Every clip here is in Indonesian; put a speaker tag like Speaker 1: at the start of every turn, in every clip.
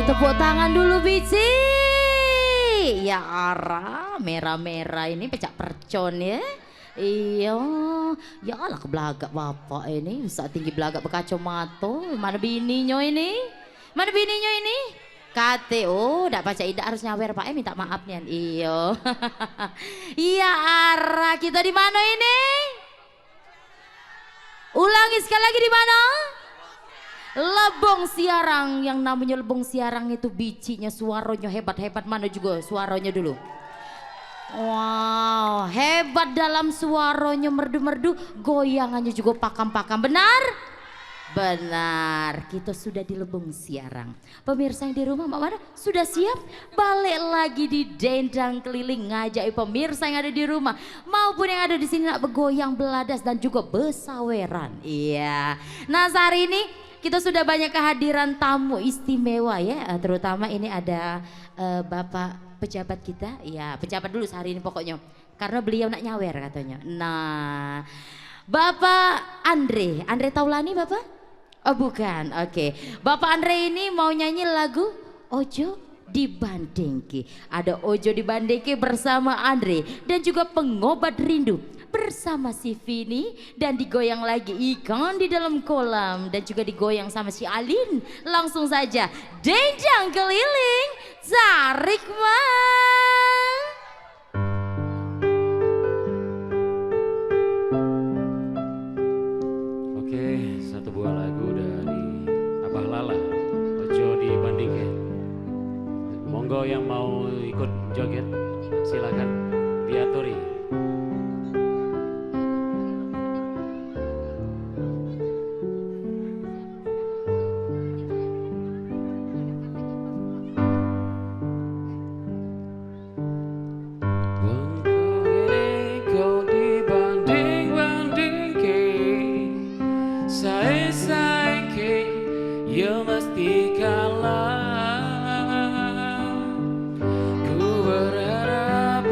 Speaker 1: Wow, tepuk tangan dulu Bici. Ya Ara, merah-merah ini pecah percon ya. Iya, ya lah kebelagak bapak ini, bisa tinggi belagak berkacamata. Mana bininya ini? Mana bininya ini? Kate, oh, ndak baca idak harus nyawer Pak, minta maaf nih. Iya. Iya Ara, kita di mana ini? Ulangi sekali lagi di mana? Lebong Siarang, yang namanya Lebong Siarang itu bicinya suaranya hebat-hebat, mana juga suaranya dulu. Wow, hebat dalam suaranya, merdu-merdu, goyangannya juga pakam-pakam. Benar? Benar, kita sudah di Lebong Siarang. Pemirsa yang di rumah, mana sudah siap? Balik lagi di Dendang Keliling, ngajak pemirsa yang ada di rumah maupun yang ada di sini nak bergoyang, beladas dan juga besaweran. Iya. Nah, hari ini kita sudah banyak kehadiran tamu istimewa ya, terutama ini ada Bapak pejabat kita, ya pejabat dulu sehari ini pokoknya, karena beliau nak nyawer katanya. Nah, Bapak Andre Taulani Bapak? Oh bukan, oke. Bapak Andre ini mau nyanyi lagu Ojo Dibandingke. Ada Ojo Dibandingke bersama Andre dan juga Pengobat Rindu bersama si Vini, dan digoyang lagi ikan di dalam kolam dan juga digoyang sama si Alin. Langsung saja Dendang Keliling, tarik mah.
Speaker 2: Oke, satu buah lagu dari Abah Lala, Ojo Dibandingke. Monggo yang mau ikut joget silakan diaturi. Ya mesti kalah. Ku berharap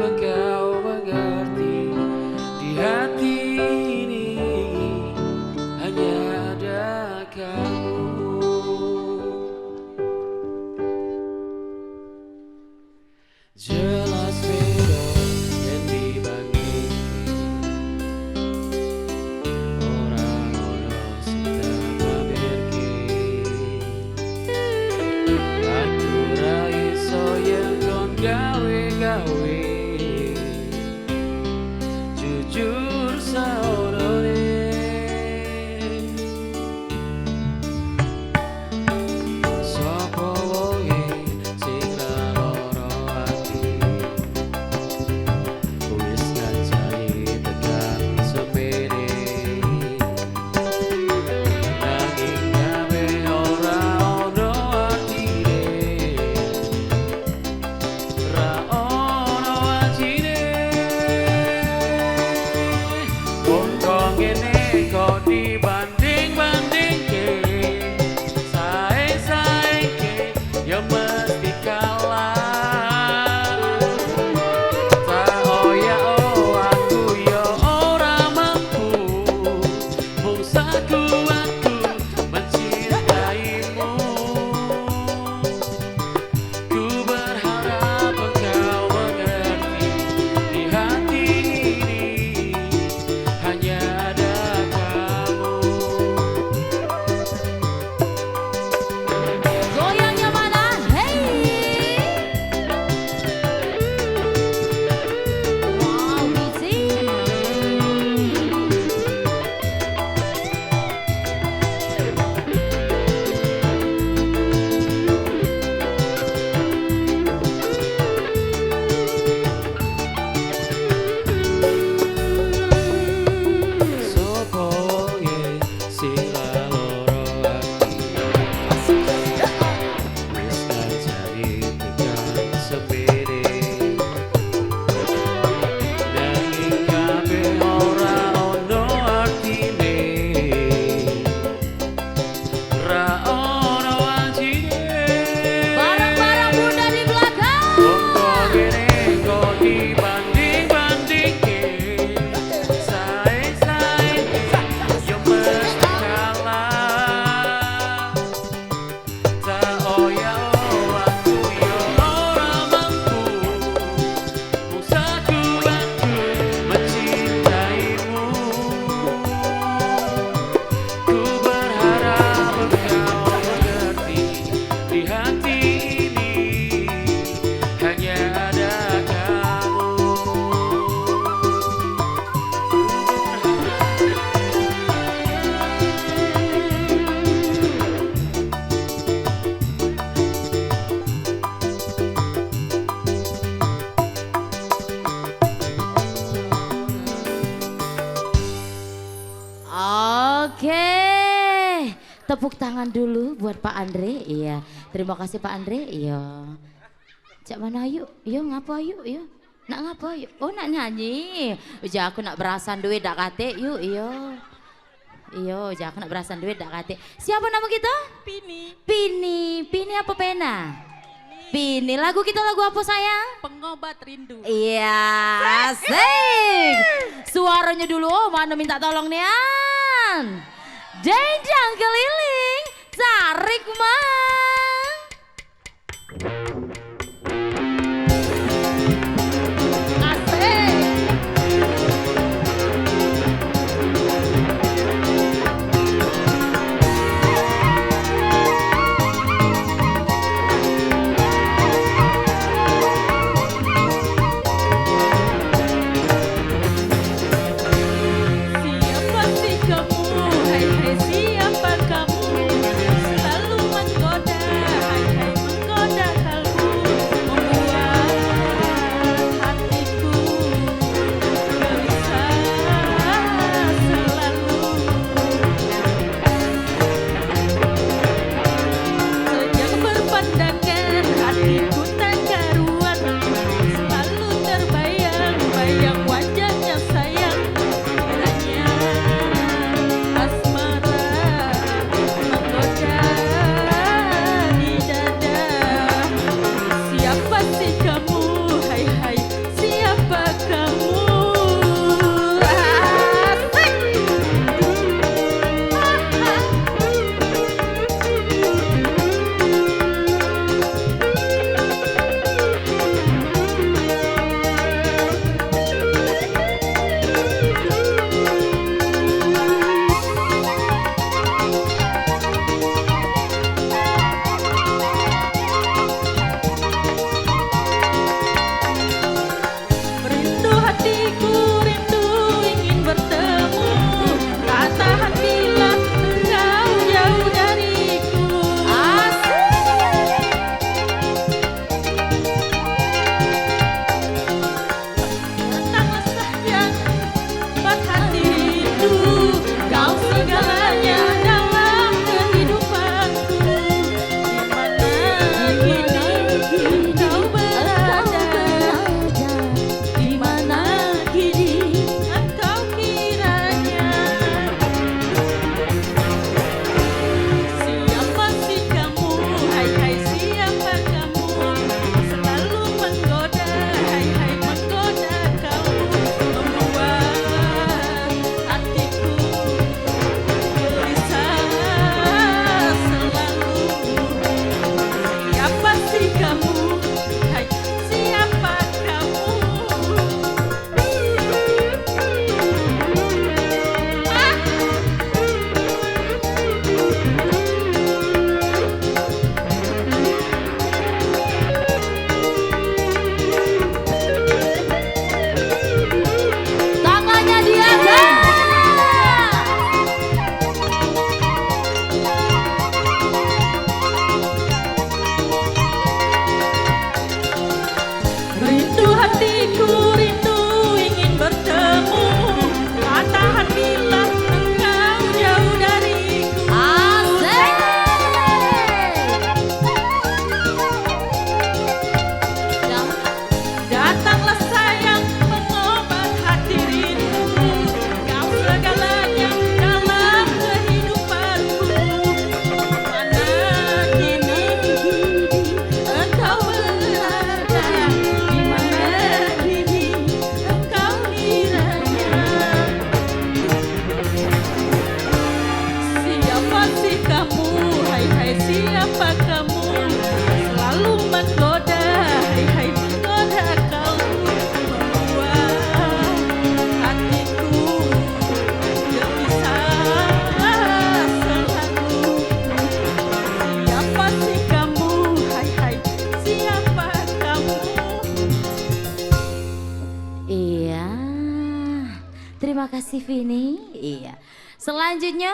Speaker 1: Tepuk tangan dulu buat Pak Andre. Iya. Terima kasih Pak Andre. Iya. Cak mana yuk? Yo ngapa yuk? Yo. Nak ngapa yuk? Oh nak nyanyi. Ja aku nak berasan duit dak kate yuk. Iyo. Iyo, ja aku nak berasan duit dak kate. Siapa nama kita?
Speaker 3: Pini.
Speaker 1: Pini. Pini apa pena? Pini. Lagu kita lagu apa sayang?
Speaker 3: Pengobat rindu.
Speaker 1: Iya. Asik. Suaranya dulu. Oh, mana minta tolong nih An. Dendang keliling, tarik mang. Asik.
Speaker 3: Siapa sih kamu? Hai hai siapa kamu? Selalu menggoda, hai hai menggoda kalbu, membuat hatiku gelisah selalu. Sejak berpandangan hatiku tak karuan, selalu terbayang-bayang wajahnya sayang. Kiranya asmara menggoda di dada. Siapa sih kamu? Hai hai siapa kamu? Rindu hatiku, rindu ingin bertemu. Tak tahan bila engkau jauh dariku. Datanglah sayang, buat hati rindu. Kau segalanya dalam kehidupanku. Di mana kini kau berada? Di mana kini engkau kiranya? Siapa sih kamu? Hai hai siapa kamu? Selalu menggoda, hai hai menggoda kau, membuat hatiku gelisah selalu. Siapa sih kamu? Hai siapa kamu?
Speaker 1: Tangannya di atas.
Speaker 3: Rindu hatiku, rindu ingin bertemu. Tak tahan bila engkau jauh dariku.
Speaker 1: Asik.
Speaker 3: Datanglah sayang pengobat hati rindu. Kau segalanya dalam kehidupanku. Mana kini engkau berada? Di mana kini engkau kiranya? Siapa sih kamu? Hai hai siapa kamu? Selalu menggoda, hai hai menggoda kalbu, membuat hatiku gelisah selalu. Siapa sih kamu? Hai hai siapa kamu?
Speaker 1: Iya. Terima kasih Vini. Iya. Selanjutnya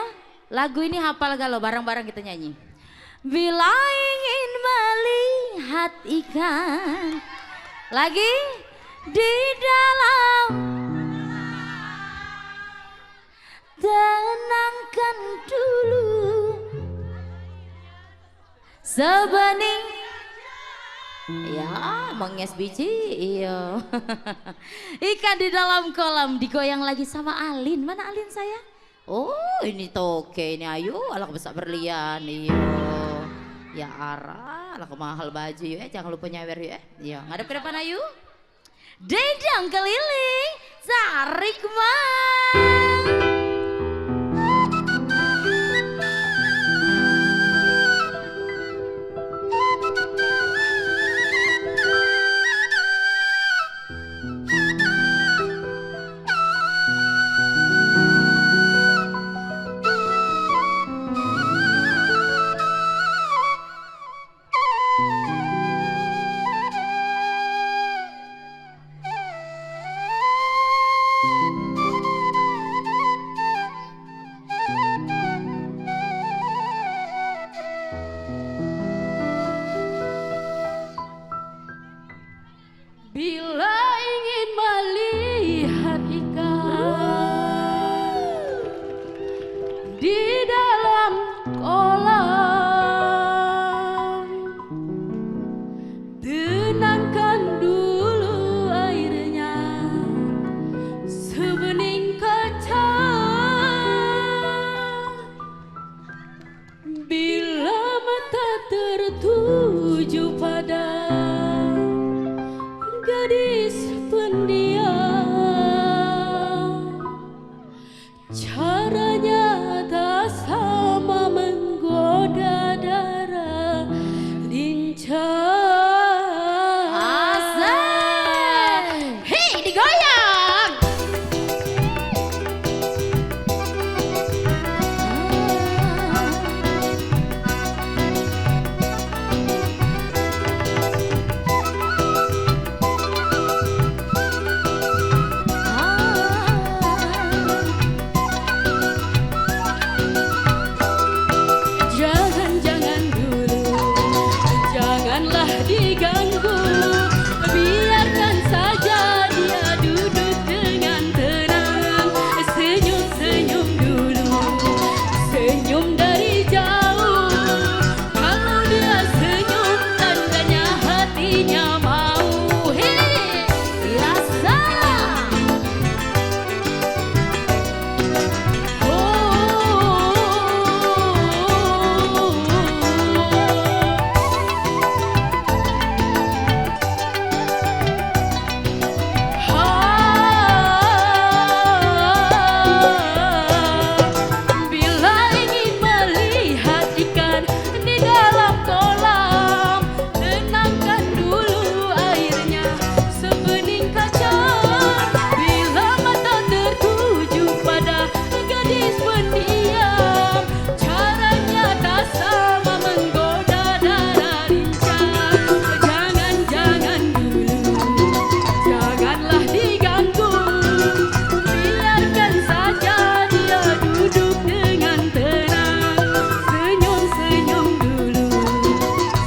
Speaker 1: lagu ini hafal gak lo? Bareng-bareng kita nyanyi. Bila ingin melihat ikan lagi di dalam, tenangkan dulu sebening. Ya, menges biji, iya. Ikan di dalam kolam digoyang lagi sama Alin. Mana Alin saya? Oh, ini toke ini Ayu, alah besar berlian, iya. Ya arah, alah mahal baju ya, jangan lupa nyawer ya. Iya, ngadep ke depan Ayu. Dendang keliling, tarik mang.
Speaker 3: Bila ingin melihat ikan di dalam kolam, tenangkan dulu airnya sebening kaca. Bila mata tertuju pada gadis pendiam, caranya tak sama menggoda darah lincah.
Speaker 1: Asik. Hei, digoyang.
Speaker 3: Jangan-jangan dulu, janganlah diganggu, biarkan saja dia duduk dengan tenang. Senyum-senyum dulu, senyum dari jauh. Kalau dia senyum, tandanya hatinya mau.
Speaker 1: Hei, biasa.
Speaker 3: Bila ingin melihat ikan di dalam kolam, tenangkan dulu airnya sebening kaca. Bila mata tertuju pada gadis pendiam, caranya tak sama menggoda darah lincah. Jangan-jangan dulu, janganlah diganggu, biarkan saja dia duduk dengan tenang. Senyum-senyum dulu,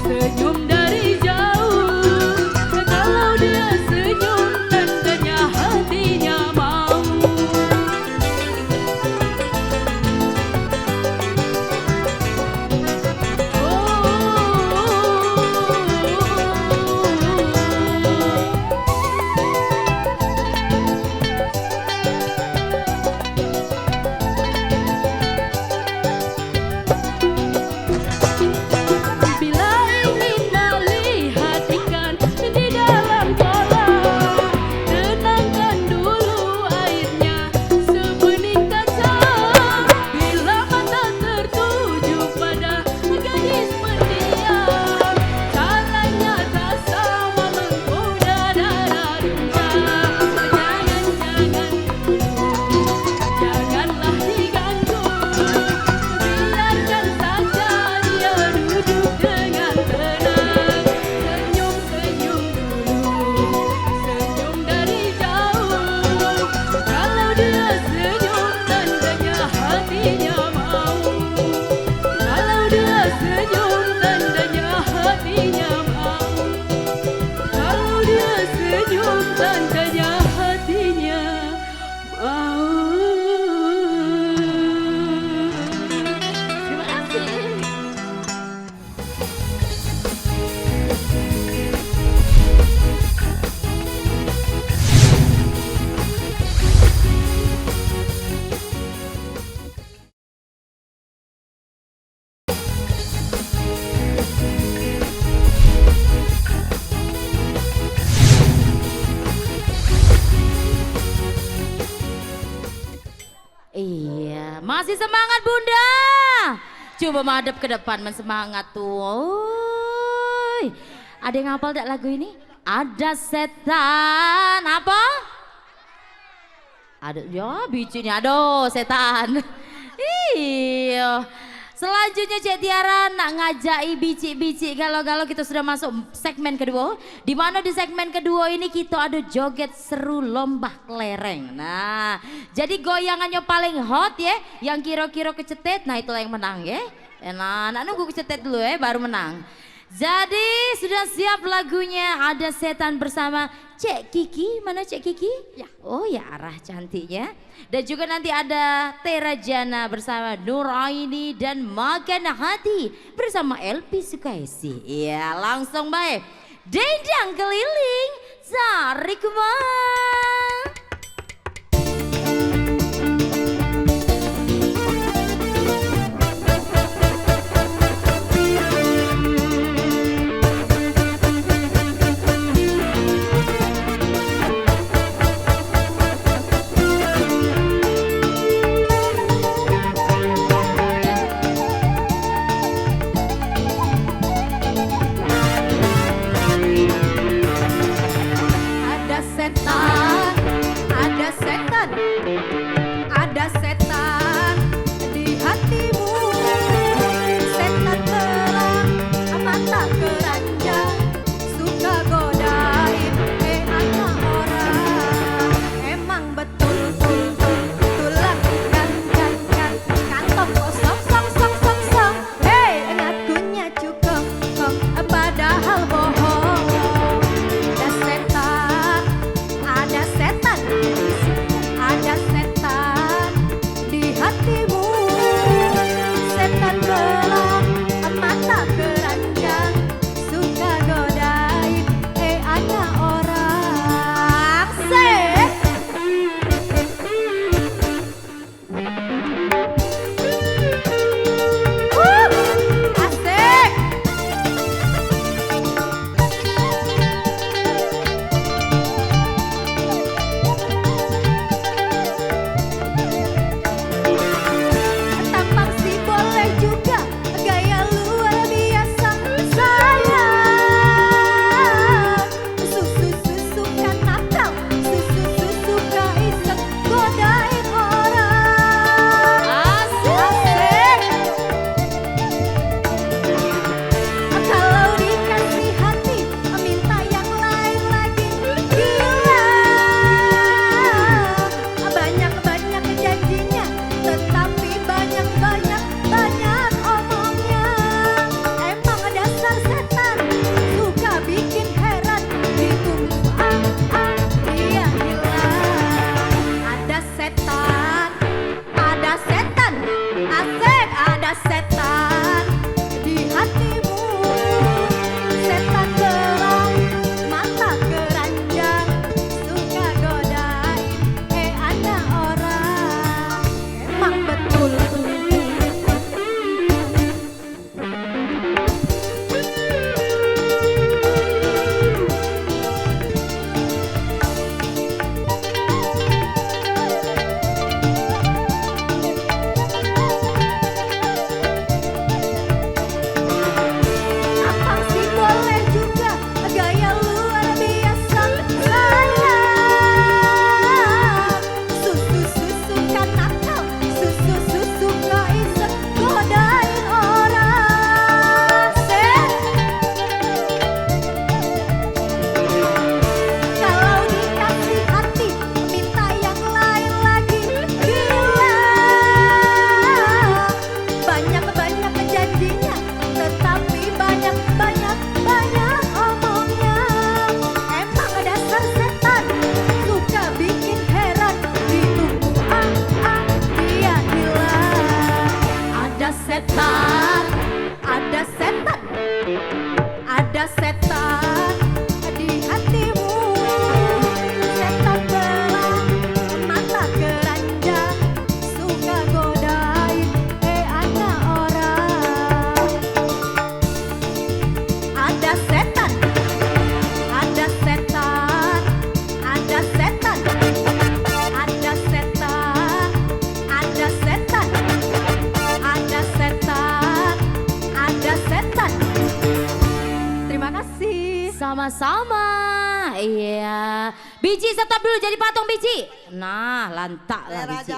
Speaker 3: senyum dari jauh. Kalau dia senyum, tandanya hatinya mau. Bila ingin melihat ikan di dalam kolam, tenangkan dulu airnya sebening kaca. Bila mata tertuju pada gadis pendiam, caranya tak sama menggoda darah lincah. Jangan-jangan dulu, janganlah diganggu, biarkan saja dia duduk dengan tenang. Senyum-senyum dulu, senyum dari jauh. Kalau dia senyum, tandanya hatinya mau. Kalau dia senyum, tandanya hatinya mau. Kalau dia senyum, tandanya hatinya mau.
Speaker 1: Terima kasih. Masih semangat Bunda. Coba madep ke depan mensemangat tuh. Oi. Ada yang hafal tak lagu ini? Ada setan apa? Ada ya bicinya, aduh setan. Iya. Selanjutnya Cek Tiara nak ngajai bici-bici kalau kita sudah masuk segmen kedua. Di mana di segmen kedua ini kita ada joget seru lomba kelereng. Nah, jadi goyangannya paling hot ya, yang kira-kira kecetet, nah itulah yang menang ya. Nah, nunggu kecetet dulu ya baru menang. Jadi sudah siap lagunya, ada setan bersama Cek Kiki. Mana Cek Kiki? Ya. Oh ya, arah cantiknya. Dan juga nanti ada Tera Jana bersama Nuraini dan Makan Hati bersama LP Sukaisi. Iya, langsung baik. Dendang keliling Sari Kumar.
Speaker 4: Ada
Speaker 1: sama-sama. Iya. Biji stop dulu jadi patung biji. Nah, lantak lah biji.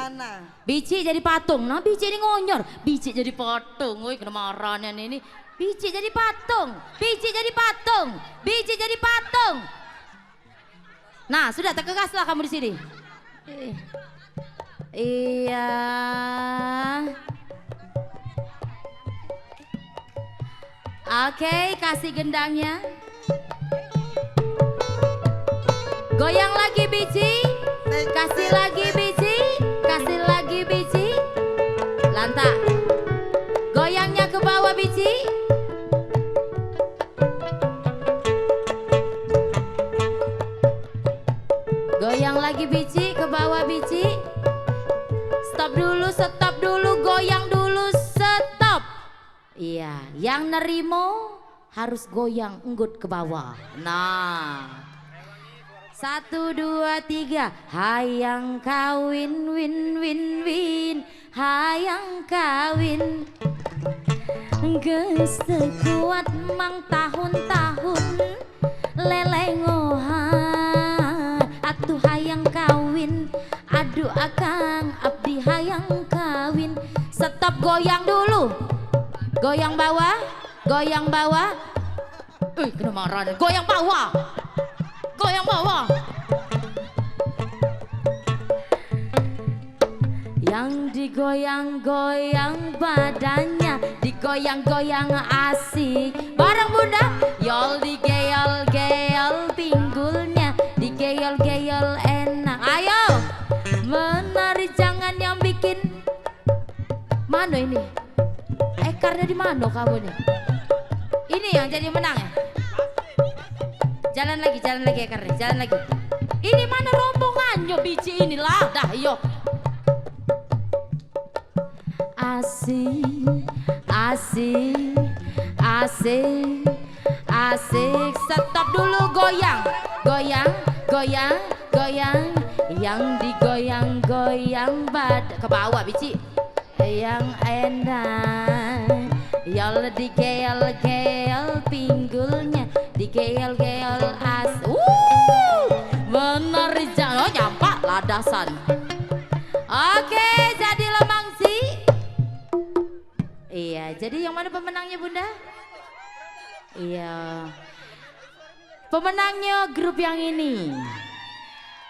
Speaker 1: Biji jadi patung. Nah, biji ini ngonyor. Biji jadi patung. Woi, kena marahnya ini. Biji jadi patung. Biji jadi patung. Biji jadi patung. Nah, sudah terkegaslah kamu di sini. Iya. Oke, kasih gendangnya. Goyang lagi biji. Kasih lagi biji. Kasih lagi biji. Lantak. Goyangnya ke bawah biji. Goyang lagi biji, ke bawah biji. Stop dulu, goyang dulu, stop. Iya, yang nerimo harus goyang enggut ke bawah. Nah, 1, 2, 3. Hayang kawin, win, win, win. Hayang kawin. Geus teu kuat mang tahun-tahun lelengohan. Atuh hayang kawin. Aduh akang abdi hayang kawin. Stop, goyang dulu. Goyang bawah, goyang bawah. Kena marah. Goyang bawah. Goyang bawah. Yang digoyang-goyang badannya, digoyang-goyang asik. Bareng bunda, yol digeyol-geyol pinggulnya, digeyol-geyol enak. Ayo, menari jangan yang bikin. Mana ini? Ekarnya di mana kamu nih? Ini yang jadi menang ya? Jalan lagi ekarnya, jalan lagi. Ini mana rombongannya biji inilah, dah yuk. Asik, asik, asik, asik. Stop dulu, goyang, goyang, goyang, goyang. Yang digoyang-goyang ke bawah biji. Yang enak. Yol digeyol-geyol pinggulnya, digeyol-geyol menari jangan nyampak ladasan. Oke, jadi lemangsi. Iya, jadi yang mana pemenangnya bunda? Iya, pemenangnya grup yang ini.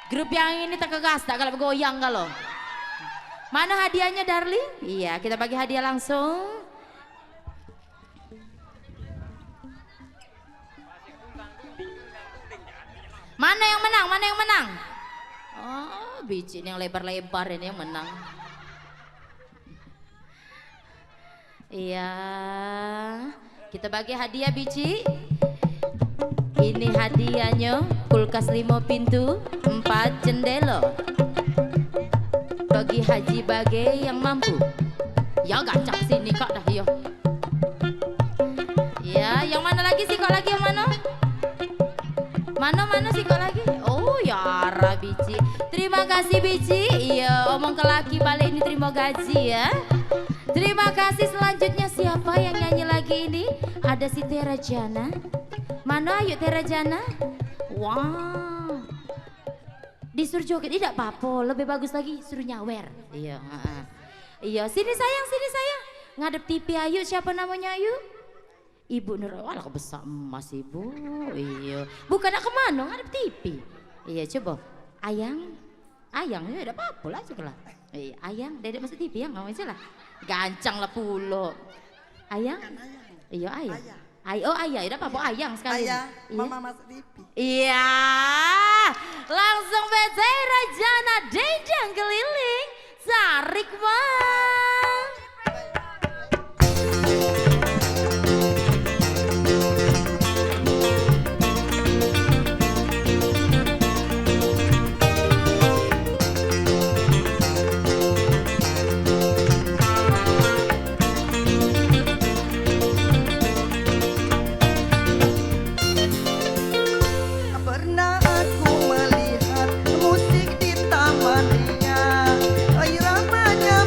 Speaker 1: Grup yang ini terkegas, tak kalau goyang kalau. Mana hadiahnya darling? Iya, kita bagi hadiah langsung. Mana yang menang? Mana yang menang? Oh, biji yang lebar-lebar ini yang menang. Iya, kita bagi hadiah biji. Ini hadiahnya kulkas 5 pintu, 4 jendela. Bagi haji bagai yang mampu. Ya gacak sini kak dah yo. Ya, yang mana lagi sih kok lagi yang mana? Mana sih kok lagi? Oh ya biji. Terima kasih biji. Iya, omong ke laki balik ini terima gaji ya. Terima kasih. Selanjutnya siapa yang nyanyi lagi ini? Ada si Tera Jana. Mana ayo Tera Jana? Wow. Disuruh joget tidak apa-apa, lebih bagus lagi suruh nyawer. Iya, iya, sini sayang, sini sayang. Ngadep TV ayu, siapa namanya ayu? Ibu Nur, walah besar emas ibu. Iya, bukan nak kemana ngadep TV. Iya, coba. Ayang, ayang, ya ada apa-apa lah juga lah. Iya, ayang, dedek masuk TV ya, nggak masalah. Gancang lah pulo. Ayang, iya ayang. Oh ayah, udah apa ayang sekali.
Speaker 4: Ayah,
Speaker 1: iya.
Speaker 4: mama masuk TV.
Speaker 1: Iya, langsung Tera Jana dendang keliling, sarik bang.
Speaker 4: Pernah aku melihat musik di taman ria, iramanya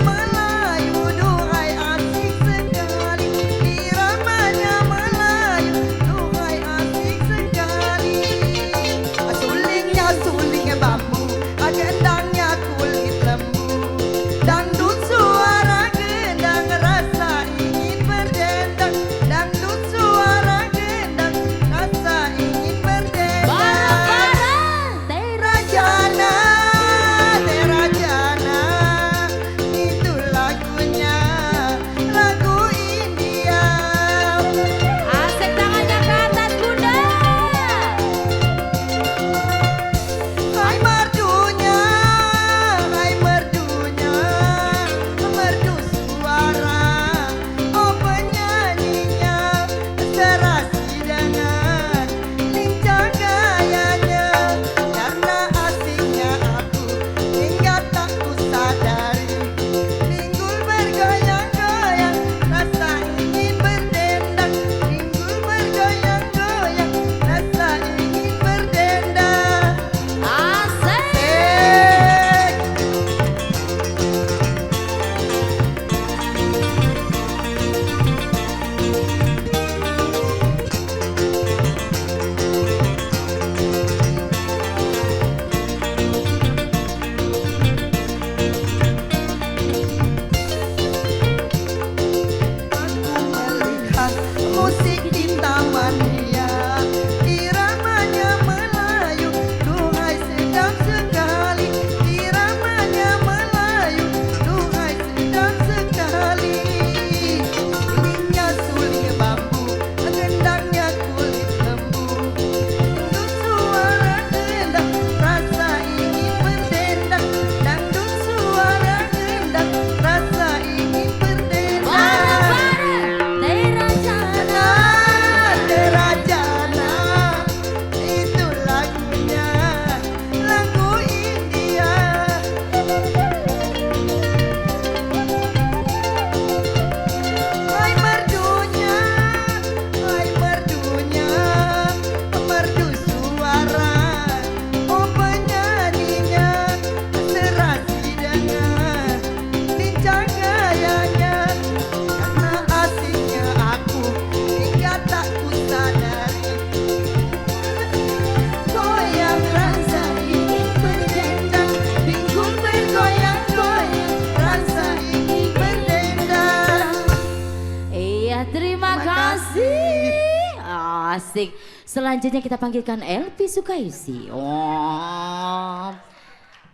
Speaker 1: asik. Selanjutnya kita panggilkan Elvi Sukaisi. Oh,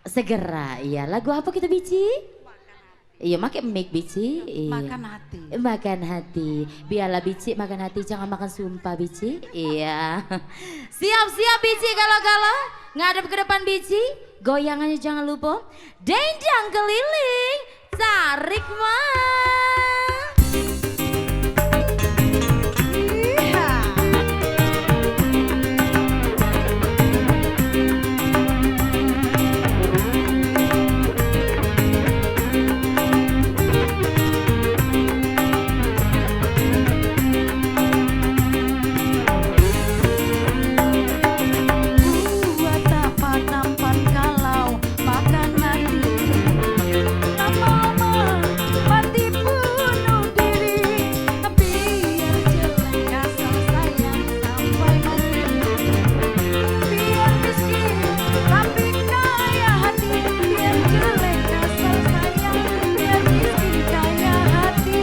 Speaker 1: segera. Iya, lagu apa kita Bici? Iya, makai mic Bici. Iya.
Speaker 4: Makan hati.
Speaker 1: Makan hati. Biarlah Bici makan hati, jangan makan sumpah Bici. Iya. Siap-siap Bici kalau ngadep ke depan Bici. Goyangannya jangan lupa. Dendang keliling, tarik mah.
Speaker 4: Iya. Buat apa nampan kalau makan hati. Lama-lama mati bunuh diri. Biar jelek asal sayang sampai mati. Biar miskin tapi kaya hati. Biar jelek asal sayang, biar miskin kaya hati.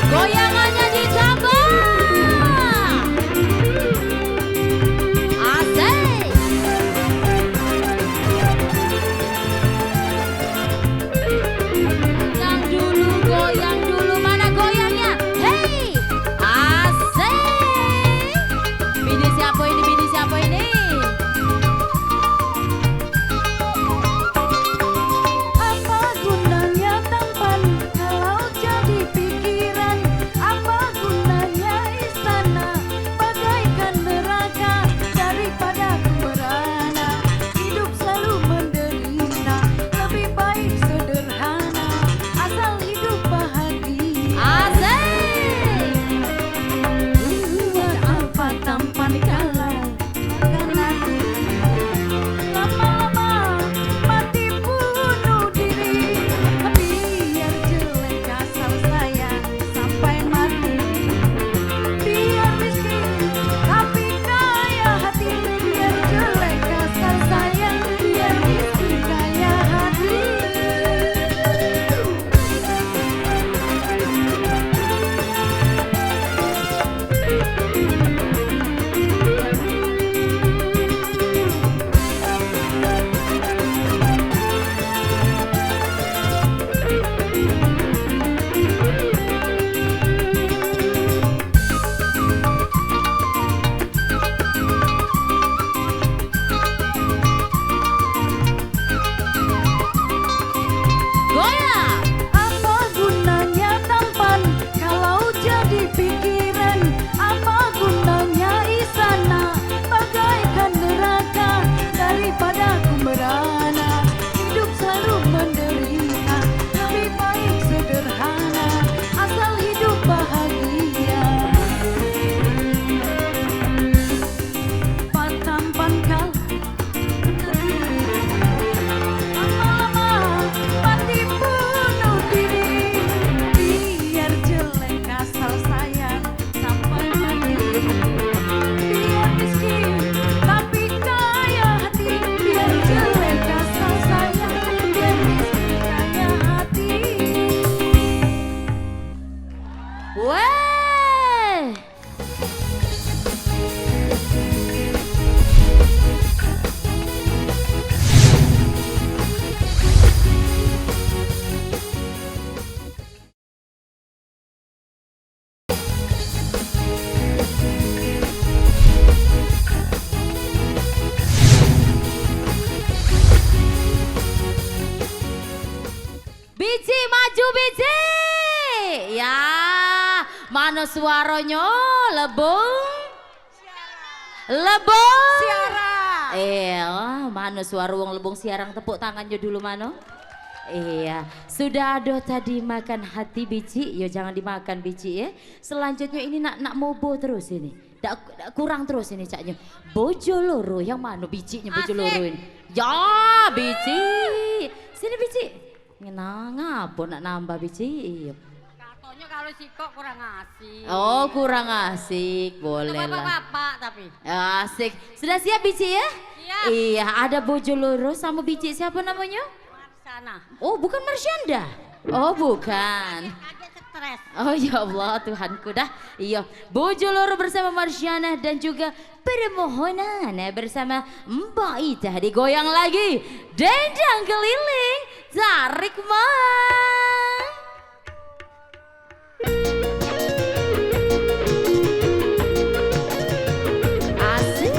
Speaker 1: Goyangannya ditambah. Asik. Goyang dulu, mana goyangnya? Hey, asik. Bini siapa ini? Bini siapa ini?
Speaker 4: Apa gunanya tampan kalau jadi pikiran? Apa gunanya istana bagaikan neraka? Daripada merana hidup selalu menderita, lebih baik sederhana asal hidup bahagia.
Speaker 1: Asik.
Speaker 4: Buat apa tampan kalau makan hati? Lama-lama mati bunuh diri. Biar jelek asal sayang sampai mati. Biar miskin tapi kaya hati. Biar jelek asal sayang, biar miskin kaya hati.
Speaker 1: Goyang.
Speaker 4: Apa gunanya tampan kalau jadi pikiran? Apa gunanya istana bagaikan neraka? Daripada ku merana hidup selalu menderita, lebih baik sederhana asal hidup bahagia. Pak tampan kau lama-lama mati bunuh diri. Biar jelek asal sayang sampai mati. Biar miskin tapi kaya hati. Biar jelek asal sayang, biar miskin kaya hati.
Speaker 1: Weh. Bici maju Bici. Ya, mana suaranya lebung? Lebung.
Speaker 4: Siara.
Speaker 1: Mana suara wong lebung siarang, tepuk tangannya dulu mano. Iya, sudah ada tadi makan hati Bici, ya jangan dimakan Bici ya. Selanjutnya ini nak mobo terus ini. Dak kurang terus ini caknya. Bojo loro yang mana Bicinya bojo loro ini? Ya, Bici. Sini Bici. Ngapa nak nambah Bici? Iya.
Speaker 3: Katanya kalau sikok kurang asik.
Speaker 1: Oh, kurang asik. Boleh lah.
Speaker 3: Bapak-bapak tapi.
Speaker 1: Asik. Sudah siap Bici ya?
Speaker 3: Siap.
Speaker 1: Iya, ada bojo loro sama Bici. Siapa namanya?
Speaker 3: Sana.
Speaker 1: Oh, bukan Marsyanda. Oh, bukan.
Speaker 3: Kaget stres.
Speaker 1: Oh ya Allah Tuhanku dah. Iya, Bojoloro bersama Marsyana dan juga Permohonan bersama Mbak Ita digoyang lagi. Dendang keliling, tarik mang. Asik.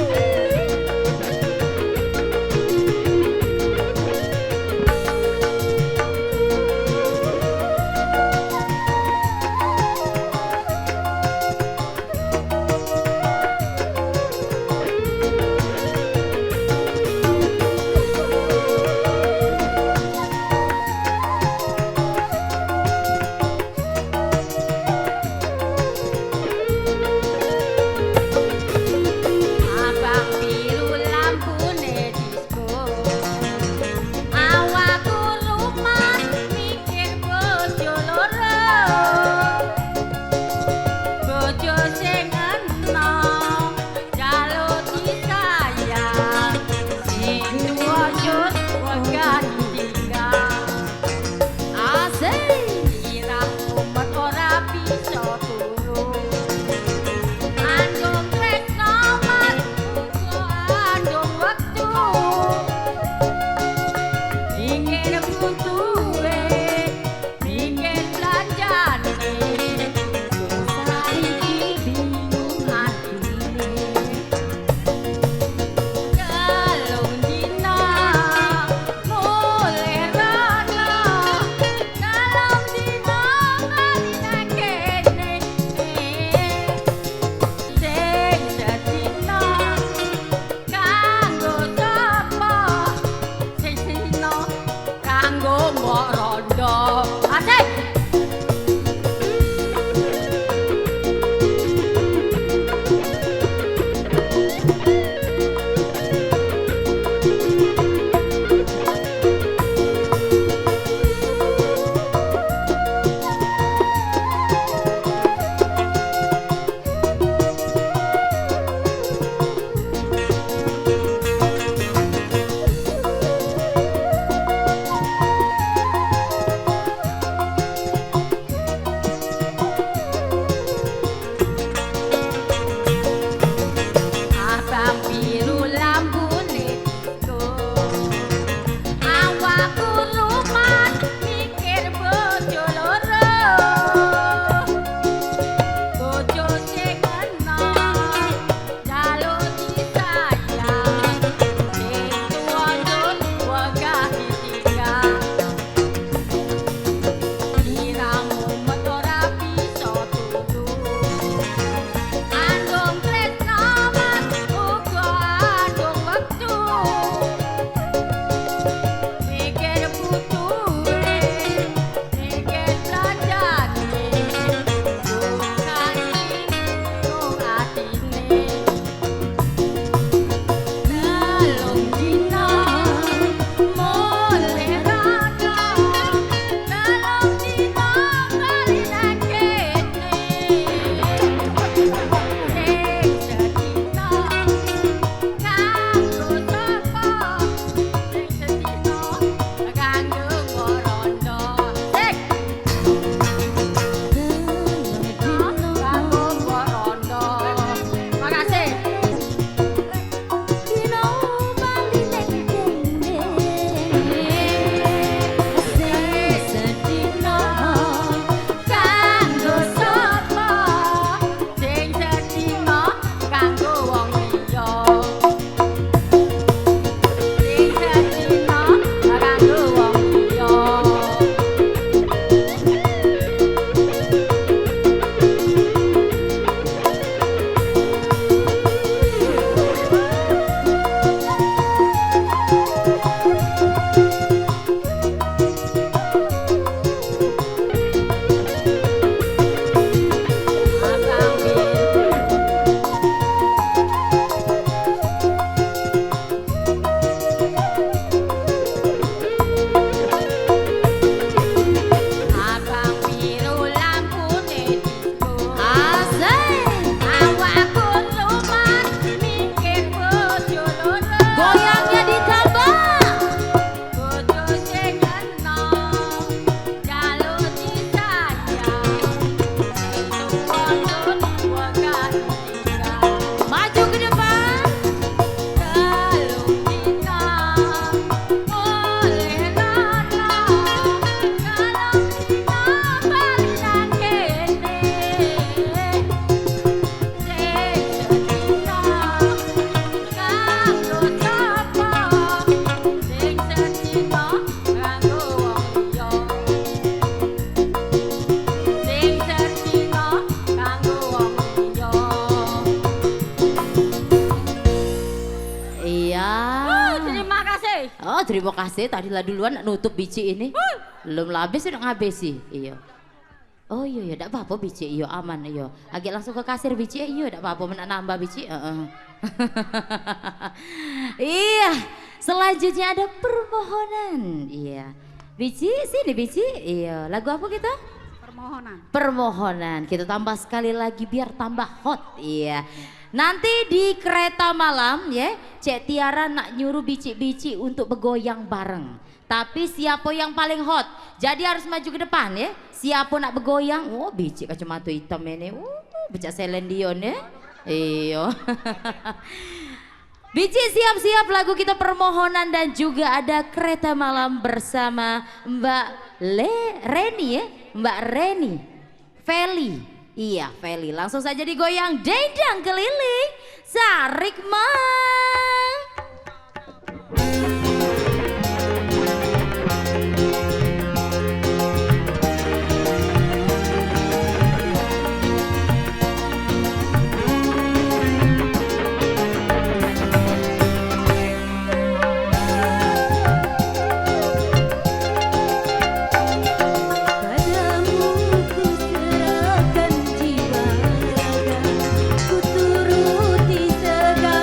Speaker 1: Oh terima kasih, tadilah duluan nak nutup biji ini. Belum habis udah ngabisi. Iya. Oh iya, tidak apa-apa biji, iya aman, iya. Agak langsung ke kasir biji, iya tidak apa-apa, menak nambah biji. Iya, selanjutnya ada permohonan. Iya, biji sini biji. Iya, lagu apa kita?
Speaker 4: Permohonan.
Speaker 1: Permohonan. Kita tambah sekali lagi biar tambah hot. Iya. Nanti di kereta malam ya, Cek Tiara nak nyuruh bici-bici untuk bergoyang bareng. Tapi siapa yang paling hot? Jadi harus maju ke depan ya. Siapa nak bergoyang? Oh, bici kacamata hitam ini. Becak Celine Dion ya. Iyo. Bici siap-siap lagu kita permohonan dan juga ada kereta malam bersama Mbak Reni ya. Mbak Reni. Feli. Iya, Feli. Langsung saja digoyang dendang keliling. Sarik mang.
Speaker 4: Ku turuti segala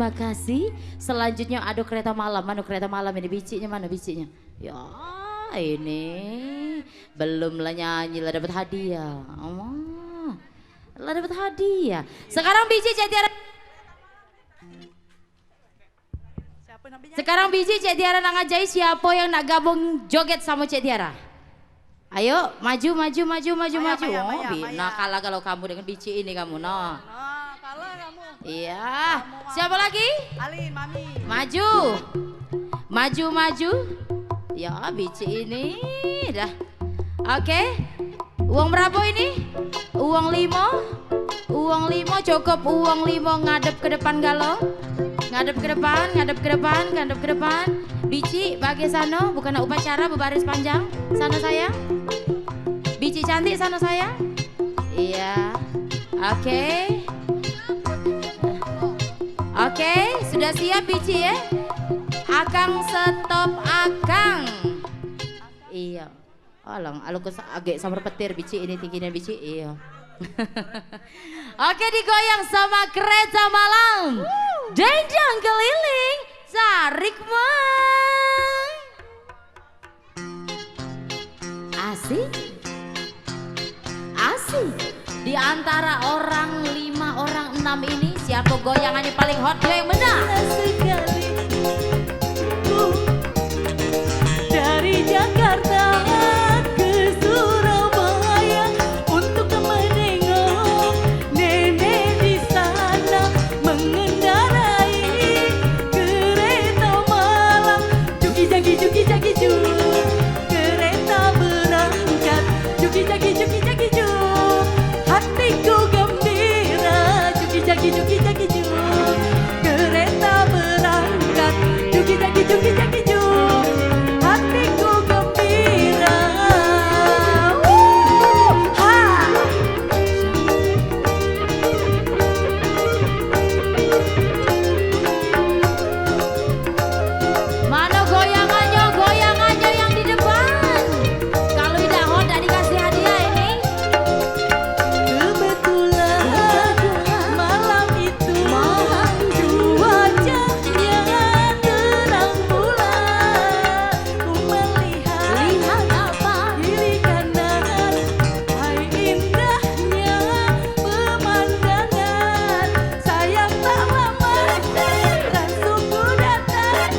Speaker 1: terima kasih. Selanjutnya ada kereta malam. Mana kereta malam ini? Bicinya mana bicinya? Ya ini belum lah nyanyi lah dapat hadiah. Oh, lah dapat hadiah. Sekarang bici Cek Tiara. Sekarang bici Cek Tiara nak ngajai siapa yang nak gabung joget sama Cek Tiara. Ayo maju. Nah kalah kalau kamu dengan bici ini kamu no.
Speaker 3: Kalah kamu.
Speaker 1: Iya. Siapa lagi?
Speaker 3: Ali, Mami.
Speaker 1: Maju. Ya bici ini dah. Oke. Uang berapa ini? Uang 5. Uang 5 cukup uang 5 ngadep ke depan galau. Ngadep ke depan. Bici bagi sana, bukan upacara berbaris panjang. Sana sayang. Bici cantik sana sayang. Iya. Oke. Oke, sudah siap Bici ya? Akang stop Akang. Iya. Alang, agak samar petir Bici ini tingginya Bici. Iya. Oke, digoyang sama kereta malam. Dendang keliling, tarik mang. Asik. Di antara orang 5, orang 6 ini siapa goyangannya paling hot dia yang menang.
Speaker 4: Sekali dari Jakarta ke Surabaya untuk menengok nenek di sana mengendarai kereta malam. Juki jagi juk kereta berangkat. Juki jagi juk hatiku gembira. Juki jagi juk kereta berangkat. Juki jagi juk hatiku gembira. Ha!
Speaker 1: Mana goyangannya yang di depan. Kalau tidak hot tidak dikasih hadiah ini.
Speaker 4: Kebetulan malam itu cuacanya terang bulan. Ku melihat kiri kanan, hai indahnya pemandangan. Sayang tak lama langsung ku datang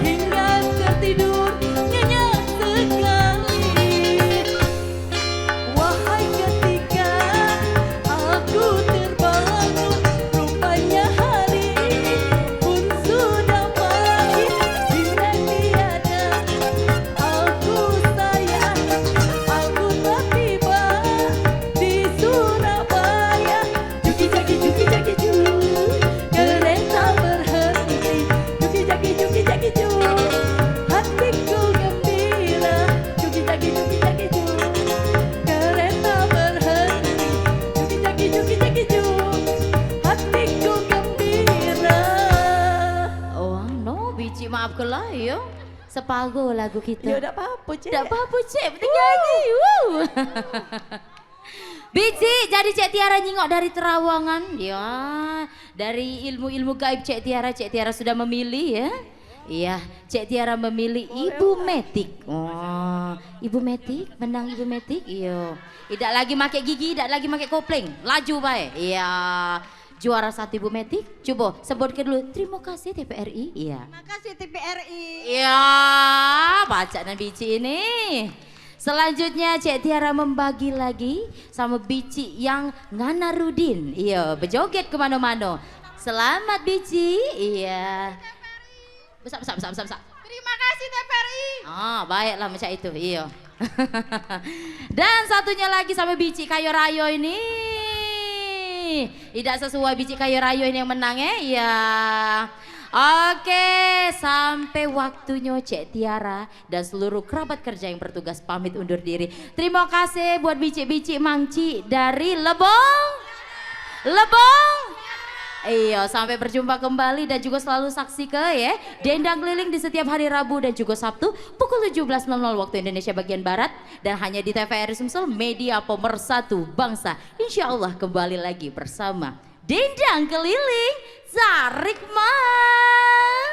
Speaker 4: hingga tertidur nyenyak sekali. Wahai ketika aku terbangun, rupanya hari pun sudah pagi. Bila tiada aku sayang, aku tak tiba di Surabaya. Juki jagi juk, kereta berhenti. Juki jagi juk, hatiku gembira. Juki jagi juk, kereta berhenti. Juki jagi juk, hatiku gembira.
Speaker 1: Oh no, Bici maaf lah yo. Sepago lagu kita.
Speaker 3: Ya udah apa-apa, Cek.
Speaker 1: Tidak apa-apa Cek, penting nyanyi. Wuh. Bici, jadi Cek Tiara nyingok dari Terawangan. Ya, dari ilmu-ilmu gaib Cek Tiara sudah memilih ya. Iya, Cek Tiara memilih Ibu Metik. Oh, Ibu Metik, menang Ibu Metik. Iya. Tidak lagi pakai gigi, tidak lagi pakai kopling. Laju baik. Iya. Juara 1 Ibu Metik. Coba sebutkan dulu. Terima kasih TVRI. Iya.
Speaker 3: Makasih TVRI.
Speaker 1: Iya, bacaan Bici ini. Selanjutnya Cek Tiara membagi lagi sama Bici yang Nganarudin. Iya, berjoget kemana-mana. Selamat Bici. Iya. Besar.
Speaker 3: Terima kasih TVRI.
Speaker 1: Ah, baiklah macam itu. Iya. Dan satunya lagi sama Bici Kayo Rayo ini. Tidak sesuai Bici Kayo Rayo ini yang menang ya. Iya. Oke, sampai waktunya Cek Tiara dan seluruh kerabat kerja yang bertugas pamit undur diri. Terima kasih buat bici-bici Mangci dari Lebong. Iya, sampai berjumpa kembali dan juga selalu saksi ke ya Dendang Keliling di setiap hari Rabu dan juga Sabtu pukul 17.00 waktu Indonesia bagian Barat dan hanya di TVRI Sumsel Media Pemersatu Bangsa. Insya Allah kembali lagi bersama Dendang Keliling Tarik Mang.